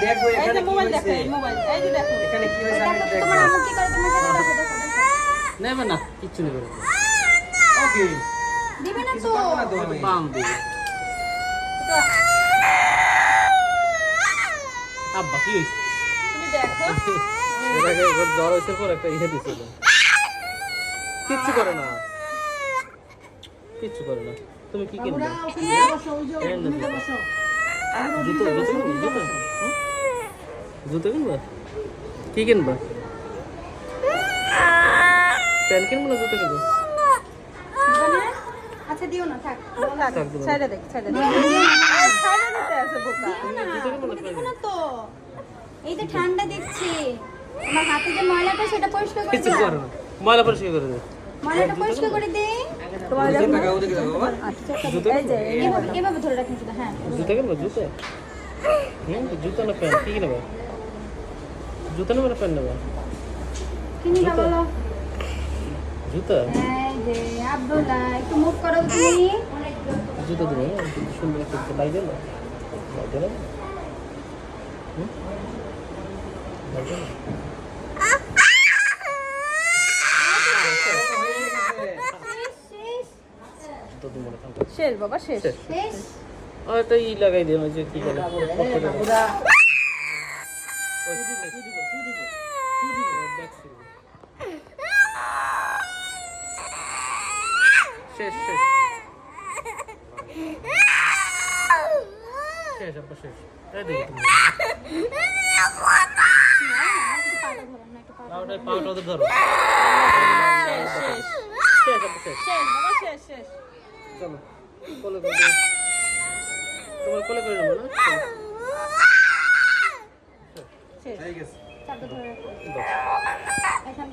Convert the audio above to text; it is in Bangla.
দেখো এই এখানে যে কি মোবাইল দেখো, হয়েছে এই মোবাইল, এই যে দেখো। এখানে কি হয়েছে আমি দেখো তোমার আম্মু কি করে তোমার সাথে দেখো দেখো দেখো। নেবে না, কিচ্ছু নেবে না। ওকে দিবে না কিছু তো। করবো না তো আমি বাম দিবে। তো আব্বা কি হইছে? তুমি দেখো। এর আগে একবার জ্বর হয়েছে পর একটা ইয়ে দিছিল। কিচ্ছু করে না, কিচ্ছু করে না। তুমি কি কিনবে? এই না, জুতো জুতো কিনবে? জুতো হুম? জুতো কিনবা? কি কিনবা? প্যান্ট কিনবো না জুতো কিনবো? দিবে না? আচ্ছা দিও না থাক। থাক দিবো না। ছাইড়া দেখ, ছাইড়া দেখ। এই ছাইড়া দিতে আছে বোকা। দিও না, জুতো কিনবো না তুমি প্যান্ট দিবে না তো। এই তো ঠান্ডা দিচ্ছে। তোমার হাতে যে ময়লাটা সেটা পরিষ্কার করে কিচ্ছু দাও। করে না, ময়লা পরিষ্কার করে দে। ময়লাটা পরিষ্কার করে দে। তোমার ওদিকে দেখো। তাকাও ওদিকে তাকাও বাবা আচ্ছা, জুতো এই যে এই এভাবে এভাবে ধরে রাখুন শুধু হ্যাঁ। জুতো কিনবো? জুতো জুতো না প্যান্ট? কি কিনবে? জুতো নেবে না প্যান্ট নেবে? কিনি না বলো। জুতো এই যে আব্দুল্লাহ একটু মুভ করো তুমি। জুতো দেবো না? সুন্দর একটা জুতো লাই দিল, লাই দিল লাই দিল। শেষ জুতো দিব না খান। শেষ বাবা, শেষ। শেষ। আর একটা ই লাগাই দিন, ওই যে কি বলে শেষ শেষ শেষ আব্বা শেষ। এই দেখি তুমি পাউটা ওদের ধরো। শেষ, শেষ। শেষ আব্বা শেষ। শেষ বাবা, শেষ, শেষ। চলো কোলে করে দিই। তোমার কোলে করে নেবো না? শেষ। ঠিক আছে চাপটা ধরে রাখো। চলো। এখানটা